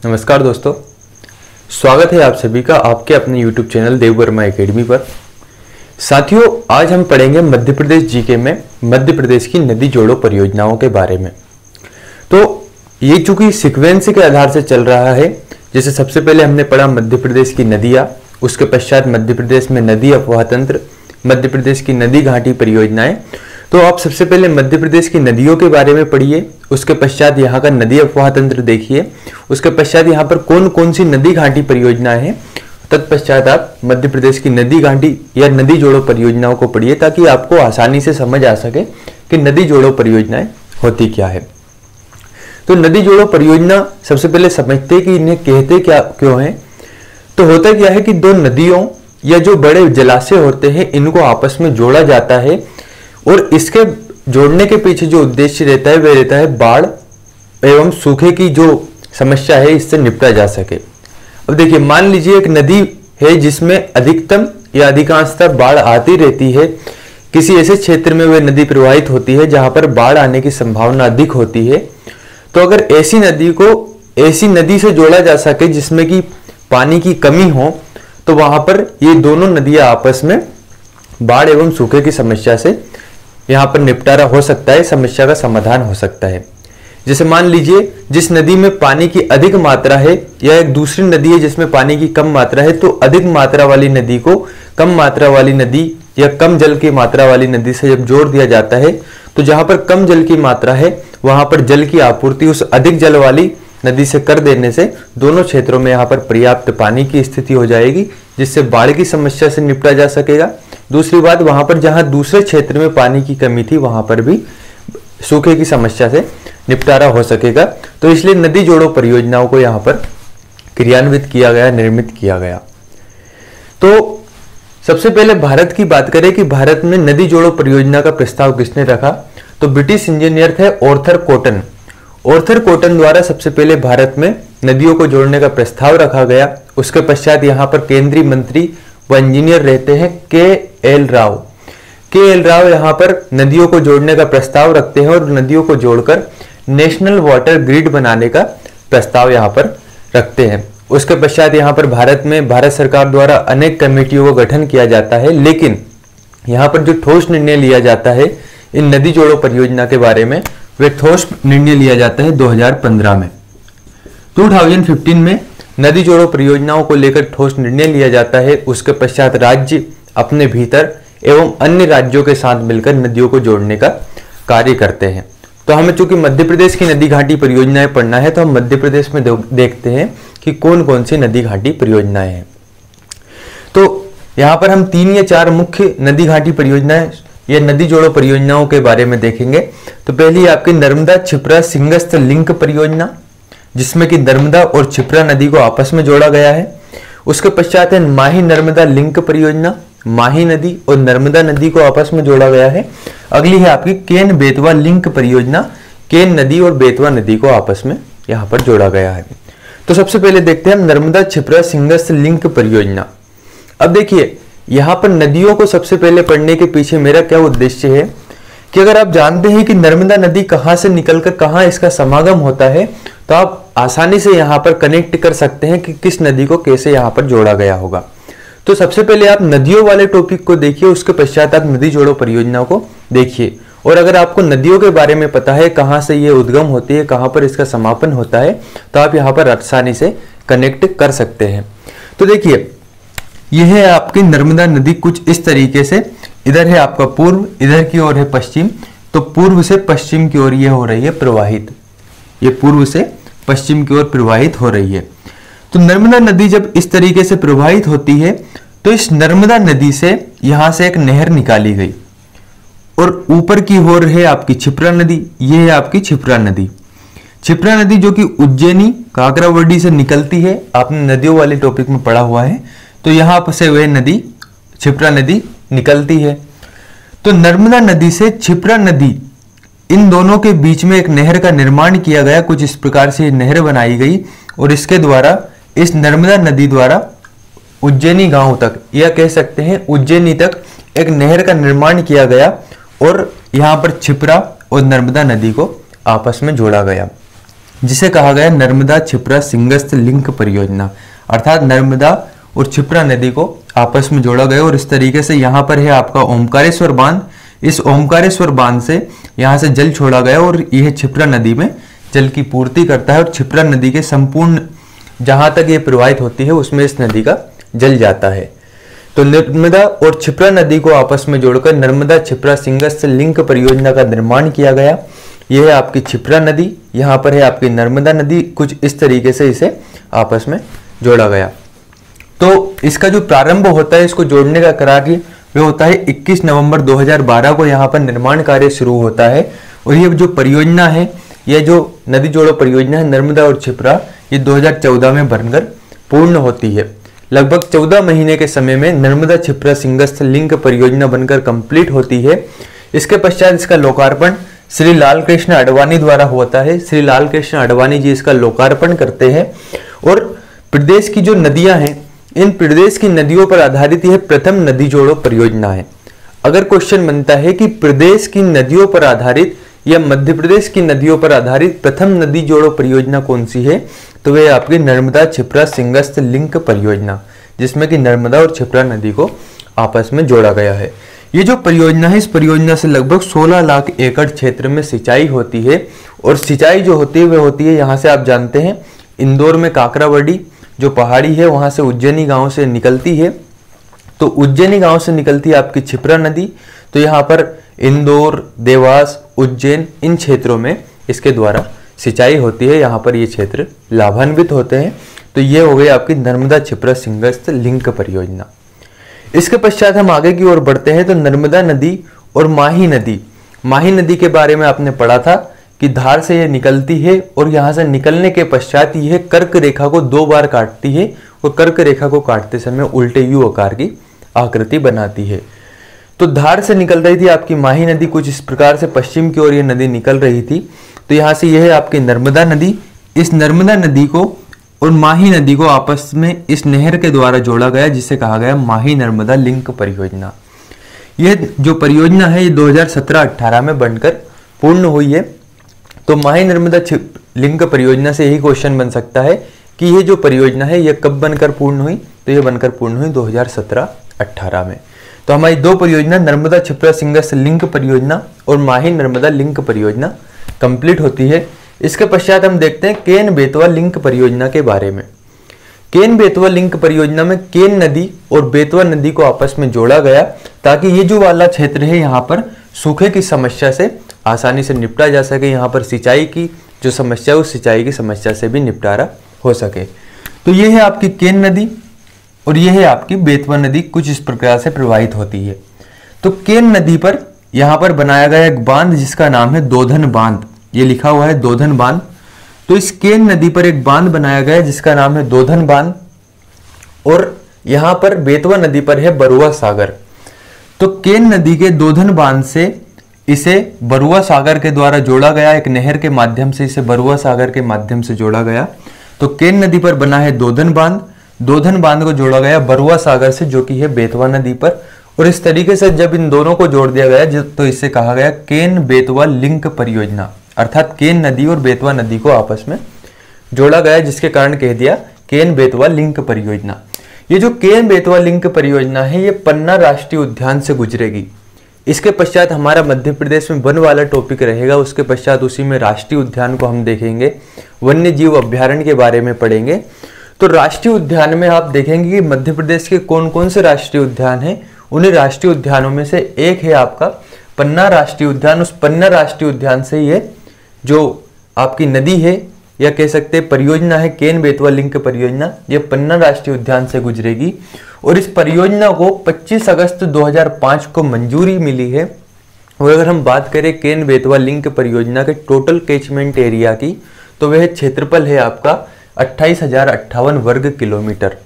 नमस्कार दोस्तों, स्वागत है आप सभी का आपके अपने YouTube चैनल देव वर्मा एकेडमी पर। साथियों, आज हम पढ़ेंगे मध्य प्रदेश जीके में मध्य प्रदेश की नदी जोड़ो परियोजनाओं के बारे में। तो ये चूंकि सीक्वेंस के आधार से चल रहा है, जैसे सबसे पहले हमने पढ़ा मध्य प्रदेश की नदियाँ, उसके पश्चात मध्य प्रदेश में नदी अफवाह तंत्र, मध्य प्रदेश की नदी घाटी परियोजनाएं। तो आप सबसे पहले मध्य प्रदेश की नदियों के बारे में पढ़िए, उसके पश्चात यहाँ का नदी अफवाह तंत्र देखिए, उसके पश्चात यहाँ पर कौन कौन सी नदी घाटी परियोजनाएं हैं, तत्पश्चात आप मध्य प्रदेश की नदी घाटी या नदी जोड़ो परियोजनाओं को पढ़िए, ताकि आपको आसानी से समझ आ सके कि नदी जोड़ो परियोजनाएं होती क्या है। तो नदी जोड़ो परियोजना सबसे पहले समझते हैं कि इन्हें कहते क्या क्यों है। तो होता क्या है कि दो नदियों या जो बड़े जलाशय होते हैं इनको आपस में जोड़ा जाता है, और इसके जोड़ने के पीछे जो उद्देश्य रहता है वह रहता है बाढ़ एवं सूखे की जो समस्या है इससे निपटा जा सके। अब देखिए, मान लीजिए एक नदी है जिसमें अधिकतम या अधिकांशतः बाढ़ आती रहती है, किसी ऐसे क्षेत्र में वह नदी प्रवाहित होती है जहां पर बाढ़ आने की संभावना अधिक होती है। तो अगर ऐसी नदी को ऐसी नदी से जोड़ा जा सके जिसमें कि पानी की कमी हो, तो वहां पर ये दोनों नदियां आपस में बाढ़ एवं सूखे की समस्या से यहाँ पर निपटारा हो सकता है, समस्या का समाधान हो सकता है। जैसे मान लीजिए जिस नदी में पानी की अधिक मात्रा है या एक दूसरी नदी है जिसमें पानी की कम मात्रा है, तो अधिक मात्रा वाली नदी को कम मात्रा वाली नदी या कम जल की मात्रा वाली नदी से जब जोड़ दिया जाता है, तो जहां पर कम जल की मात्रा है वहां पर जल की आपूर्ति उस अधिक जल वाली नदी से कर देने से दोनों क्षेत्रों में यहाँ पर पर्याप्त पानी की स्थिति हो जाएगी, जिससे बाढ़ की समस्या से निपटा जा सकेगा। दूसरी बात, वहां पर जहां दूसरे क्षेत्र में पानी की कमी थी वहां पर भी सूखे की समस्या से निपटारा हो सकेगा। तो इसलिए नदी जोड़ो परियोजनाओं को यहाँ पर क्रियान्वित किया गया, निर्मित किया गया। तो सबसे पहले भारत की बात करें कि भारत में नदी जोड़ो परियोजना का प्रस्ताव किसने रखा, तो ब्रिटिश इंजीनियर थे आर्थर कॉटन। आर्थर कॉटन द्वारा सबसे पहले भारत में नदियों को जोड़ने का प्रस्ताव रखा गया। उसके पश्चात यहाँ पर केंद्रीय मंत्री व इंजीनियर रहते हैं के.एल. राव। के.एल. राव यहाँ पर नदियों को जोड़ने का प्रस्ताव रखते हैं और नदियों को जोड़कर नेशनल वाटर ग्रिड बनाने का प्रस्ताव यहाँ पर रखते हैं। उसके पश्चात यहाँ पर भारत में भारत सरकार द्वारा अनेक कमेटियों का गठन किया जाता है, लेकिन यहाँ पर जो ठोस निर्णय लिया जाता है इन नदी जोड़ो परियोजना के बारे में, वह ठोस निर्णय लिया जाता है 2015 में। 2015 में नदी जोड़ो परियोजनाओं को लेकर ठोस निर्णय लिया जाता है। उसके पश्चात राज्य अपने भीतर एवं अन्य राज्यों के साथ मिलकर नदियों को जोड़ने का कार्य करते हैं। तो हमें चूंकि मध्य प्रदेश की नदी घाटी परियोजनाएं पढ़ना है, तो हम मध्य प्रदेश में देखते हैं कि कौन कौन सी नदी घाटी परियोजनाएं हैं। तो यहाँ पर हम 3 या 4 मुख्य नदी घाटी परियोजनाएं या नदी जोड़ो परियोजनाओं के बारे में देखेंगे। तो पहली आपकी नर्मदा छिप्रा सिंगस्त लिंक परियोजना, जिसमें कि नर्मदा और छिप्रा नदी को आपस में जोड़ा गया है। उसके पश्चात है माही नर्मदा लिंक परियोजना, माही नदी और नर्मदा नदी को आपस में जोड़ा गया है। अगली है आपकी केन बेतवा लिंक परियोजना, केन नदी और बेतवा नदी को आपस में यहाँ पर जोड़ा गया है। तो सबसे पहले देखते हैं हम नर्मदा छिप्रा सिंगस्त लिंक परियोजना। अब देखिए, यहाँ पर नदियों को सबसे पहले पढ़ने के पीछे मेरा क्या उद्देश्य है कि अगर आप जानते हैं कि नर्मदा नदी कहाँ से निकलकर कहाँ इसका समागम होता है, तो आप आसानी से यहाँ पर कनेक्ट कर सकते हैं कि किस नदी को कैसे यहाँ पर जोड़ा गया होगा। तो सबसे पहले आप नदियों वाले टॉपिक को देखिए, उसके पश्चात आप नदी जोड़ो परियोजना को देखिए। और अगर आपको नदियों के बारे में पता है, कहाँ से ये उद्गम होती है, कहाँ पर इसका समापन होता है, तो आप यहाँ पर आसानी से कनेक्ट कर सकते हैं। तो देखिए, यह है आपकी नर्मदा नदी कुछ इस तरीके से। इधर है आपका पूर्व, इधर की ओर है पश्चिम। तो पूर्व से पश्चिम की ओर ये हो रही है प्रवाहित, ये पूर्व से पश्चिम की ओर प्रवाहित हो रही है। तो नर्मदा नदी जब इस तरीके से प्रवाहित होती है, तो इस नर्मदा नदी से यहां से एक नहर निकाली गई और ऊपर की ओर है आपकी छिप्रा नदी। ये है आपकी छिप्रा नदी। छिप्रा नदी जो कि उज्जैनी काकरावर्डी से निकलती है, आपने नदियों वाले टॉपिक में पढ़ा हुआ है। तो यहां से वह नदी छिप्रा नदी निकलती है। तो नर्मदा नदी से छिप्रा नदी, इन दोनों के बीच में एक नहर का निर्माण किया गया। कुछ इस प्रकार से नहर बनाई गई और इसके द्वारा, इस नर्मदा नदी द्वारा उज्जैनी गांव तक, या कह सकते हैं उज्जैनी तक, एक नहर का निर्माण किया गया और यहाँ पर छिप्रा और नर्मदा नदी को आपस में जोड़ा गया। जिसे कहा गया नर्मदा क्षिप्रा सिंगस्थ लिंक परियोजना, अर्थात नर्मदा और क्षिप्रा नदी को आपस में जोड़ा गया। और इस तरीके से यहाँ पर है आपका ओमकारेश्वर बांध, इस ओमकारेश्वर बांध से यहाँ से जल छोड़ा गया और यह क्षिप्रा नदी में जल की पूर्ति करता है और क्षिप्रा नदी के संपूर्ण जहां तक ये प्रवाहित होती है उसमें इस नदी का जल जाता है। तो नर्मदा और क्षिप्रा नदी को आपस में जोड़कर नर्मदा क्षिप्रा सिंगस्थ लिंक परियोजना का निर्माण किया गया। यह है आपकी क्षिप्रा नदी, यहाँ पर है आपकी नर्मदा नदी, कुछ इस तरीके से इसे आपस में जोड़ा गया। तो इसका जो प्रारंभ होता है, इसको जोड़ने का कार्य वह होता है 21 नवंबर 2012 को यहाँ पर निर्माण कार्य शुरू होता है। और ये जो परियोजना है, यह जो नदी जोड़ो परियोजना है नर्मदा और क्षिप्रा, ये 2014 में बनकर पूर्ण होती है। लगभग 14 महीने के समय में नर्मदा क्षिप्रा सिंगस्थ लिंक परियोजना बनकर कंप्लीट होती है। इसके पश्चात इसका लोकार्पण श्री लालकृष्ण आडवाणी द्वारा होता है। श्री लालकृष्ण आडवाणी जी इसका लोकार्पण करते हैं। और प्रदेश की जो नदियां हैं, इन प्रदेश की नदियों पर आधारित यह प्रथम नदी जोड़ो परियोजना है। अगर क्वेश्चन बनता है कि प्रदेश की नदियों पर आधारित या मध्य प्रदेश की नदियों पर आधारित प्रथम नदी जोड़ो परियोजना कौन सी है, तो वह आपकी नर्मदा क्षिप्रा सिंगस्थ लिंक परियोजना, जिसमें कि नर्मदा और क्षिप्रा नदी को आपस में जोड़ा गया है। ये जो परियोजना है, इस परियोजना से लगभग 16 लाख एकड़ क्षेत्र में सिंचाई होती है। और सिंचाई जो होती है वह होती है, यहाँ से आप जानते हैं, इंदौर में काकरावड़ी जो पहाड़ी है वहां से उज्जैनी गांव से निकलती है। तो उज्जैनी गांव से निकलती है आपकी क्षिप्रा नदी। तो यहाँ पर इंदौर, देवास, उज्जैन, इन क्षेत्रों में इसके द्वारा सिंचाई होती है। यहाँ पर ये क्षेत्र लाभान्वित होते हैं। तो ये हो गई आपकी नर्मदा क्षिप्रा सिंगस्थ लिंक परियोजना। इसके पश्चात हम आगे की ओर बढ़ते हैं। तो नर्मदा नदी और माही नदी, माही नदी के बारे में आपने पढ़ा था कि धार से यह निकलती है और यहाँ से निकलने के पश्चात यह कर्क रेखा को 2 बार काटती है और कर्क रेखा को काटते समय उल्टे यू आकार की आकृति बनाती है। तो धार से निकल रही थी आपकी माही नदी, कुछ इस प्रकार से पश्चिम की ओर यह नदी निकल रही थी। तो यहाँ से यह है आपकी नर्मदा नदी। इस नर्मदा नदी को और माही नदी को आपस में इस नहर के द्वारा जोड़ा गया, जिसे कहा गया माही नर्मदा लिंक परियोजना। यह जो परियोजना है ये 2017-18 में बनकर पूर्ण हुई है। तो माही नर्मदा लिंक परियोजना से यही क्वेश्चन बन सकता है कि यह जो परियोजना है यह कब बनकर पूर्ण हुई, तो यह बनकर पूर्ण हुई 2017-18 में। तो हमारी 2 परियोजना नर्मदा क्षिप्रा सिंगस्थ लिंक परियोजना और माही नर्मदा लिंक परियोजना कंप्लीट होती है। इसके पश्चात हम देखते हैं केन बेतवा लिंक परियोजना के बारे में। केन बेतवा लिंक परियोजना में केन नदी और बेतवा नदी को आपस में जोड़ा गया ताकि ये जो वाला क्षेत्र है यहाँ पर सूखे की समस्या से आसानी से निपटा जा सके। यहाँ पर सिंचाई की जो समस्या है उस सिंचाई की समस्या से भी निपटारा हो सके। तो ये है आपकी केन नदी और यह है आपकी बेतवा नदी, कुछ इस प्रकार से प्रवाहित होती है। तो केन नदी पर यहाँ पर बनाया गया एक बांध जिसका नाम है दोधन बांध, ये लिखा हुआ है दोधन बांध। तो इस केन नदी पर एक बांध बनाया गया जिसका नाम है दोधन बांध। और यहाँ पर बेतवा नदी पर है बरुआ सागर। तो केन नदी के दोधन बांध से इसे बरुआ सागर के द्वारा जोड़ा गया, एक नहर के माध्यम से इसे बरुआ सागर के माध्यम से जोड़ा गया। तो केन नदी पर बना है दोधन बांध, दोधन बांध को जोड़ा गया बरुआ सागर से जो कि है बेतवा नदी पर। और इस तरीके से जब इन दोनों को जोड़ दिया गया तो इसे कहा गया केन बेतवा लिंक परियोजना, अर्थात केन नदी और बेतवा नदी को आपस में जोड़ा गया जिसके कारण कह दिया केन बेतवा लिंक परियोजना। ये जो केन बेतवा लिंक परियोजना है ये पन्ना राष्ट्रीय उद्यान से गुजरेगी। इसके पश्चात हमारा मध्य प्रदेश में वन वाला टॉपिक रहेगा, उसके पश्चात उसी में राष्ट्रीय उद्यान को हम देखेंगे, वन्य जीव अभ्यारण्य के बारे में पढ़ेंगे। तो राष्ट्रीय उद्यान में आप देखेंगे कि मध्य प्रदेश के कौन कौन से राष्ट्रीय उद्यान हैं। उन्हीं राष्ट्रीय उद्यानों में से एक है आपका पन्ना राष्ट्रीय उद्यान। उस पन्ना राष्ट्रीय उद्यान से ये जो आपकी नदी है या कह सकते हैं परियोजना है केन बेतवा लिंक परियोजना, ये पन्ना राष्ट्रीय उद्यान से गुजरेगी। और इस परियोजना को 25 अगस्त 2005 को मंजूरी मिली है। और अगर हम बात करें केन बेतवा लिंक परियोजना के टोटल कैचमेंट एरिया की, तो वह क्षेत्रफल है आपका 28,058 वर्ग किलोमीटर।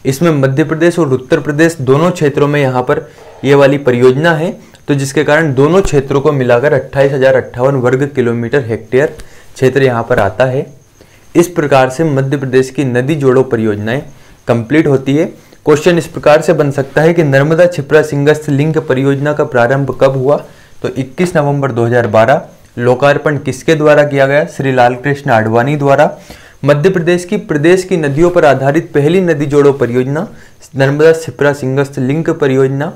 इसमें मध्य प्रदेश और उत्तर प्रदेश दोनों क्षेत्रों में यहाँ पर ये वाली परियोजना है, तो जिसके कारण दोनों क्षेत्रों को मिलाकर 28,058 वर्ग किलोमीटर हेक्टेयर क्षेत्र यहाँ पर आता है। इस प्रकार से मध्य प्रदेश की नदी जोड़ो परियोजनाएं कंप्लीट होती है। क्वेश्चन इस प्रकार से बन सकता है कि नर्मदा क्षिप्रा सिंगस्थ लिंक परियोजना का प्रारंभ कब हुआ, तो 21 नवंबर 2012। लोकार्पण किसके द्वारा किया गया? श्री लालकृष्ण आडवाणी द्वारा। मध्य प्रदेश की नदियों पर आधारित पहली नदी जोड़ो परियोजना नर्मदा शिप्रा सिंगस्त लिंक परियोजना।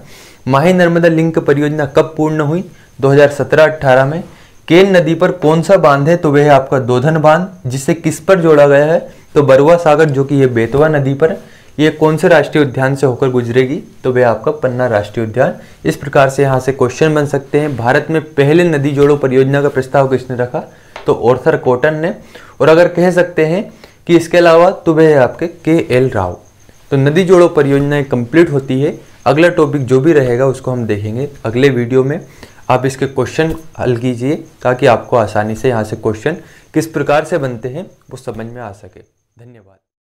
माही नर्मदा लिंक परियोजना कब पूर्ण हुई? 2017-18 में। केन नदी पर कौन सा बांध है? तो वह है आपका दोधन बांध, जिसे किस पर जोड़ा गया है? तो बरुआ सागर, जो कि ये बेतवा नदी पर। ये कौन से राष्ट्रीय उद्यान से होकर गुजरेगी? तो वह आपका पन्ना राष्ट्रीय उद्यान। इस प्रकार से यहाँ से क्वेश्चन बन सकते हैं। भारत में पहले नदी जोड़ो परियोजना का प्रस्ताव किसने रखा? तो ऑर्थर कॉटन ने। और अगर कह सकते हैं कि इसके अलावा तो वह है आपके KL राव। तो नदी जोड़ो परियोजनाएं कंप्लीट होती है। अगला टॉपिक जो भी रहेगा उसको हम देखेंगे अगले वीडियो में। आप इसके क्वेश्चन हल कीजिए ताकि आपको आसानी से यहाँ से क्वेश्चन किस प्रकार से बनते हैं वो समझ में आ सके। धन्यवाद।